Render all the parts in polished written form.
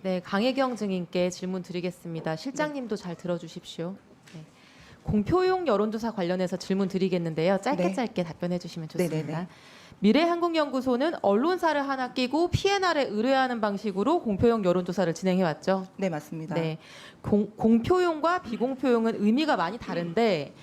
네, 강혜경 증인께 질문 드리겠습니다. 실장님도 잘 들어주십시오. 네. 공표용 여론조사 관련해서 질문 드리겠는데요. 짧게 짧게 답변해 주시면 좋습니다. 네네네. 미래한국연구소는 언론사를 하나 끼고 P&R에 의뢰하는 방식으로 공표용 여론조사를 진행해왔죠. 네, 맞습니다. 네, 공표용과 비공표용은 의미가 많이 다른데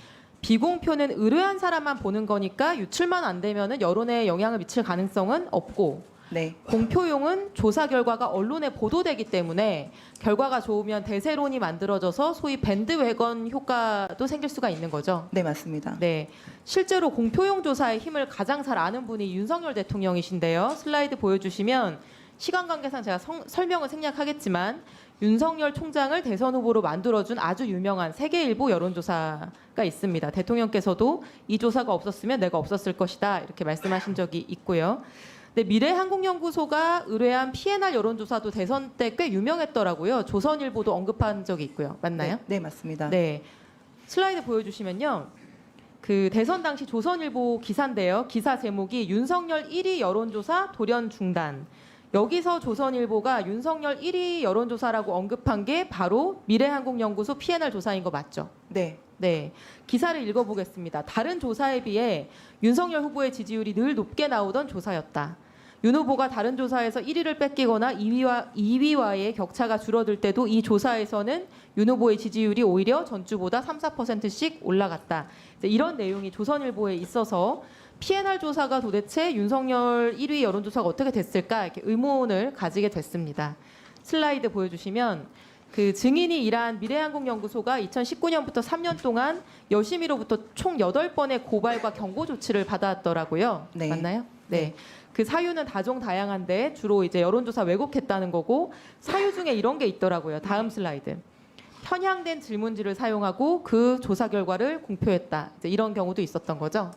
비공표는 의뢰한 사람만 보는 거니까 유출만 안 되면은 여론에 영향을 미칠 가능성은 없고 네, 공표용은 조사 결과가 언론에 보도되기 때문에 결과가 좋으면 대세론이 만들어져서 소위 밴드웨건 효과도 생길 수가 있는 거죠. 네, 맞습니다. 네, 실제로 공표용 조사의 힘을 가장 잘 아는 분이 윤석열 대통령이신데요. 슬라이드 보여주시면 시간 관계상 제가 설명을 생략하겠지만 윤석열 총장을 대선 후보로 만들어준 아주 유명한 세계일보 여론조사가 있습니다. 대통령께서도 이 조사가 없었으면 내가 없었을 것이다 이렇게 말씀하신 적이 있고요. 네, 미래한국연구소가 의뢰한 P&R 여론조사도 대선 때 꽤 유명했더라고요. 조선일보도 언급한 적이 있고요. 맞나요? 네, 네, 맞습니다. 네. 슬라이드 보여주시면요. 그 대선 당시 조선일보 기사인데요. 기사 제목이 윤석열 1위 여론조사 돌연 중단. 여기서 조선일보가 윤석열 1위 여론조사라고 언급한 게 바로 미래한국연구소 P&R 조사인 거 맞죠? 네, 네, 기사를 읽어보겠습니다. 다른 조사에 비해 윤석열 후보의 지지율이 늘 높게 나오던 조사였다. 윤 후보가 다른 조사에서 1위를 뺏기거나 2위와의 격차가 줄어들 때도 이 조사에서는 윤 후보의 지지율이 오히려 전주보다 3, 4%씩 올라갔다. 이런 내용이 조선일보에 있어서 P&R 조사가 도대체 윤석열 1위 여론조사가 어떻게 됐을까 이렇게 의문을 가지게 됐습니다. 슬라이드 보여주시면 그 증인이 일한 미래한국연구소가 2019년부터 3년 동안 여심이로부터 총 8번의 고발과 경고 조치를 받았더라고요. 네. 맞나요? 네. 그 사유는 다종다양한데 주로 이제 여론조사 왜곡했다는 거고 사유 중에 이런 게 있더라고요. 다음 슬라이드. 편향된 질문지를 사용하고 그 조사 결과를 공표했다. 이제 이런 경우도 있었던 거죠.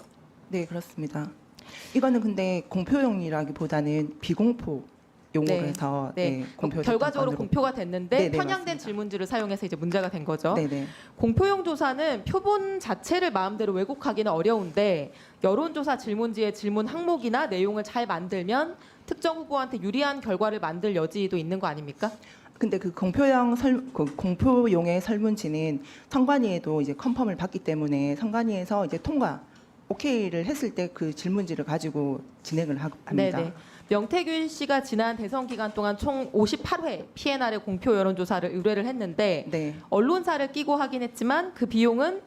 네, 그렇습니다. 이거는 근데 공표용이라기보다는 비공포 용어로 네. 해서 네. 공표 결과적으로 공표가 됐는데 네, 네, 편향된 맞습니다. 질문지를 사용해서 이제 문제가 된 거죠. 네, 네, 공표용 조사는 표본 자체를 마음대로 왜곡하기는 어려운데 여론조사 질문지의 질문 항목이나 내용을 잘 만들면 특정 후보한테 유리한 결과를 만들 여지도 있는 거 아닙니까? 근데 그 공표용의 설문지는 선관위에도 이제 컨펌을 받기 때문에 선관위에서 이제 통과 오케이를 했을 때 그 질문지를 가지고 진행을 합니다. 네네. 명태균 씨가 지난 대선 기간 동안 총 58회 P&R의 공표 여론조사를 의뢰를 했는데 네, 언론사를 끼고 하긴 했지만 그 비용은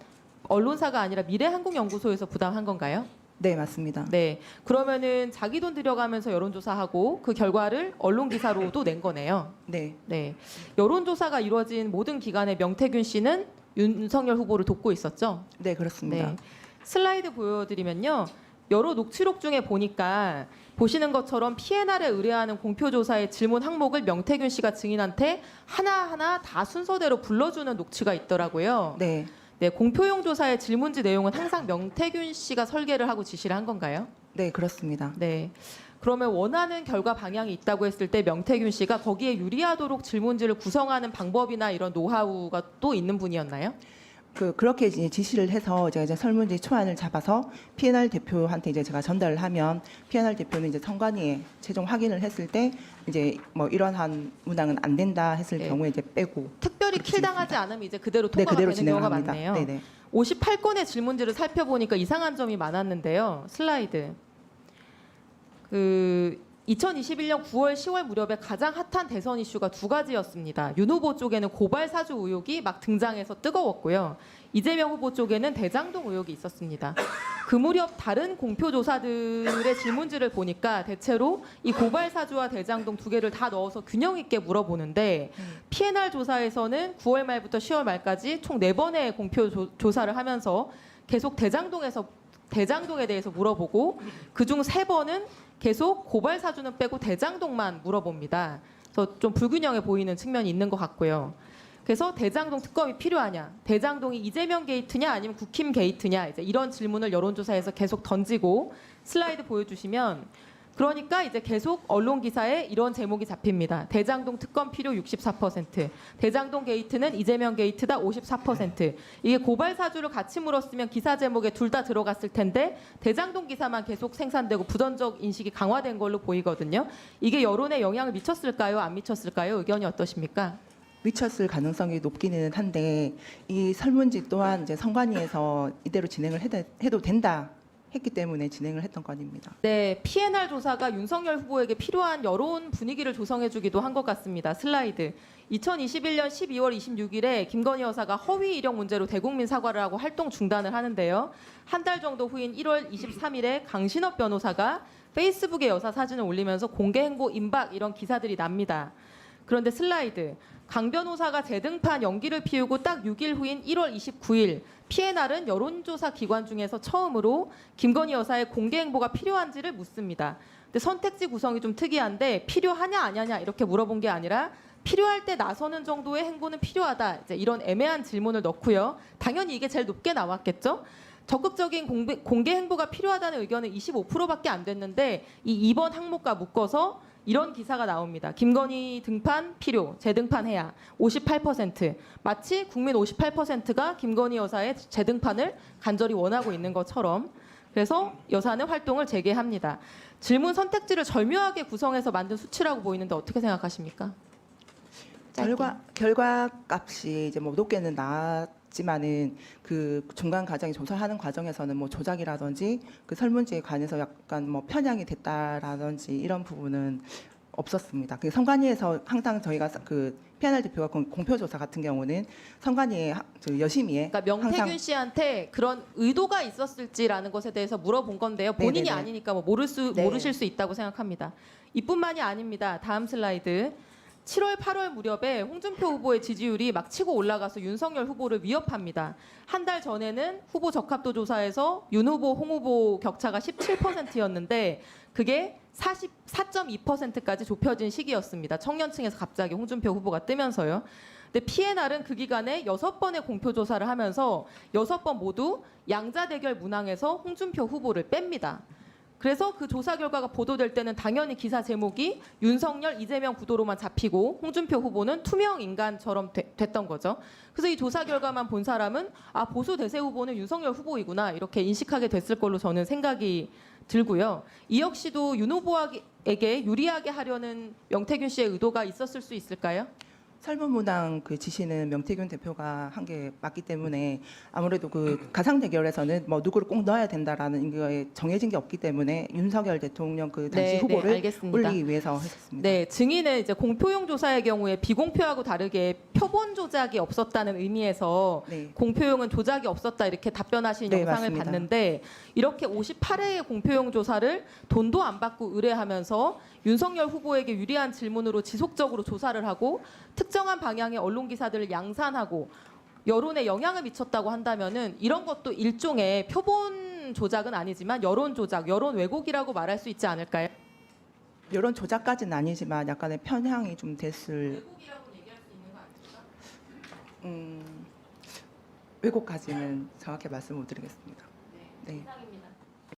언론사가 아니라 미래한국연구소에서 부담한 건가요? 네, 맞습니다. 네. 그러면은 자기 돈 들여가면서 여론조사하고 그 결과를 언론 기사로도 낸 거네요. 네, 네. 여론조사가 이루어진 모든 기간에 명태균 씨는 윤석열 후보를 돕고 있었죠. 네, 그렇습니다. 네. 슬라이드 보여드리면요. 여러 녹취록 중에 보니까 보시는 것처럼 P&R에 의뢰하는 공표조사의 질문 항목을 명태균 씨가 증인한테 하나하나 다 순서대로 불러주는 녹취가 있더라고요. 네, 네, 공표용 조사의 질문지 내용은 항상 명태균 씨가 설계를 하고 지시를 한 건가요? 네, 그렇습니다. 네. 그러면 원하는 결과 방향이 있다고 했을 때 명태균 씨가 거기에 유리하도록 질문지를 구성하는 방법이나 이런 노하우가 또 있는 분이었나요? 그렇게 이제 지시를 해서 제가 이제 설문지 초안을 잡아서 P&R 대표한테 이제 제가 전달을 하면 P&R 대표는 이제 선관위에 최종 확인을 했을 때 이제 뭐 이러한 문항은 안 된다 했을 네. 경우에 이제 빼고 특별히 그렇게 킬당하지 않으면 이제 그대로 네, 통과가 그대로 되는 경우가 진행합니다. 많네요. 네네. 58건의 질문지를 살펴보니까 이상한 점이 많았는데요. 슬라이드. 2021년 9월, 10월 무렵에 가장 핫한 대선 이슈가 두 가지였습니다. 윤 후보 쪽에는 고발 사주 의혹이 막 등장해서 뜨거웠고요. 이재명 후보 쪽에는 대장동 의혹이 있었습니다. 그 무렵 다른 공표 조사들의 질문지를 보니까 대체로 이 고발 사주와 대장동 두 개를 다 넣어서 균형 있게 물어보는데 P&R 조사에서는 9월 말부터 10월 말까지 총 4번의 공표 조사를 하면서 계속 대장동에 대해서 물어보고 그중 3번은 계속 고발 사주는 빼고 대장동만 물어봅니다. 그래서 좀 불균형해 보이는 측면이 있는 것 같고요. 그래서 대장동 특검이 필요하냐, 대장동이 이재명 게이트냐 아니면 국힘 게이트냐 이제 이런 질문을 여론조사에서 계속 던지고 슬라이드 보여주시면 그러니까 이제 계속 언론 기사에 이런 제목이 잡힙니다. 대장동 특검 필요 64%, 대장동 게이트는 이재명 게이트다 54%. 이게 고발 사주를 같이 물었으면 기사 제목에 둘 다 들어갔을 텐데 대장동 기사만 계속 생산되고 부정적 인식이 강화된 걸로 보이거든요. 이게 여론에 영향을 미쳤을까요? 안 미쳤을까요? 의견이 어떠십니까? 미쳤을 가능성이 높기는 한데 이 설문지 또한 이제 선관위에서 이대로 진행을 해도 된다 했기 때문에 진행을 했던 건입니다. 네, PNR 조사가 윤석열 후보에게 필요한 여론 분위기를 조성해주기도 한 것 같습니다. 슬라이드. 2021년 12월 26일에 김건희 여사가 허위 이력 문제로 대국민 사과를 하고 활동 중단을 하는데요. 한 달 정도 후인 1월 23일에 강신업 변호사가 페이스북에 여사 사진을 올리면서 공개 행보 임박 이런 기사들이 납니다. 그런데 슬라이드. 강 변호사가 재등판 연기를 피우고 딱 6일 후인 1월 29일 PNR은 여론조사 기관 중에서 처음으로 김건희 여사의 공개 행보가 필요한지를 묻습니다. 근데 선택지 구성이 좀 특이한데 필요하냐 아니냐 이렇게 물어본 게 아니라 필요할 때 나서는 정도의 행보는 필요하다. 이제 이런 애매한 질문을 넣고요. 당연히 이게 제일 높게 나왔겠죠. 적극적인 공개 행보가 필요하다는 의견은 25%밖에 안 됐는데 이 2번 항목과 묶어서 이런 기사가 나옵니다. 김건희 등판 필요, 재등판해야 58%. 마치 국민 58%가 김건희 여사의 재등판을 간절히 원하고 있는 것처럼. 그래서 여사는 활동을 재개합니다. 질문 선택지를 절묘하게 구성해서 만든 수치라고 보이는데 어떻게 생각하십니까? 결과 값이 이제 뭐 높게는 나왔지만은 그 중간 과정에 조사하는 과정에서는 뭐 조작이라든지 그 설문지에 관해서 약간 뭐 편향이 됐다라든지 이런 부분은 없었습니다. 그 선관위에서 항상 저희가 그 PNR 대표가 공표 조사 같은 경우는 선관위의 여심위에 그러니까 명태균 항상 씨한테 그런 의도가 있었을지라는 것에 대해서 물어본 건데요. 본인이 네네네. 아니니까 뭐 네. 모르실 수 있다고 생각합니다. 이뿐만이 아닙니다. 다음 슬라이드. 7월, 8월 무렵에 홍준표 후보의 지지율이 막 치고 올라가서 윤석열 후보를 위협합니다. 한 달 전에는 후보 적합도 조사에서 윤 후보, 홍 후보 격차가 17%였는데 그게 44.2%까지 좁혀진 시기였습니다. 청년층에서 갑자기 홍준표 후보가 뜨면서요. 근데 PNR은 그 기간에 6번의 공표 조사를 하면서 6번 모두 양자 대결 문항에서 홍준표 후보를 뺍니다. 그래서 그 조사 결과가 보도될 때는 당연히 기사 제목이 윤석열, 이재명 구도로만 잡히고 홍준표 후보는 투명 인간처럼 됐던 거죠. 그래서 이 조사 결과만 본 사람은 아 보수 대세 후보는 윤석열 후보이구나 이렇게 인식하게 됐을 걸로 저는 생각이 들고요. 이 역시도 윤 후보에게 유리하게 하려는 명태균 씨의 의도가 있었을 수 있을까요? 설문문항 그 지시는 명태균 대표가 한 게 맞기 때문에 아무래도 그 가상 대결에서는 뭐 누구를 꼭 넣어야 된다라는 거에 정해진 게 없기 때문에 윤석열 대통령 그 당시 네, 후보를 알겠습니다. 올리기 위해서 했었습니다. 네, 증인은 이제 공표용 조사의 경우에 비공표하고 다르게 표본 조작이 없었다는 의미에서 네. 공표용은 조작이 없었다 이렇게 답변하신 네, 영상을 맞습니다. 봤는데 이렇게 58회의 공표용 조사를 돈도 안 받고 의뢰하면서 윤석열 후보에게 유리한 질문으로 지속적으로 조사를 하고 특정한 방향의 언론 기사들을 양산하고 여론에 영향을 미쳤다고 한다면은 이런 것도 일종의 표본 조작은 아니지만 여론 조작, 여론 왜곡이라고 말할 수 있지 않을까요? 이런 조작까지는 아니지만 약간의 편향이 좀 됐을 왜곡이라고 얘기할 수 있는 거 아닙니까? 왜곡까지는 정확히 말씀 못 드리겠습니다. 네, 네. 이상입니다.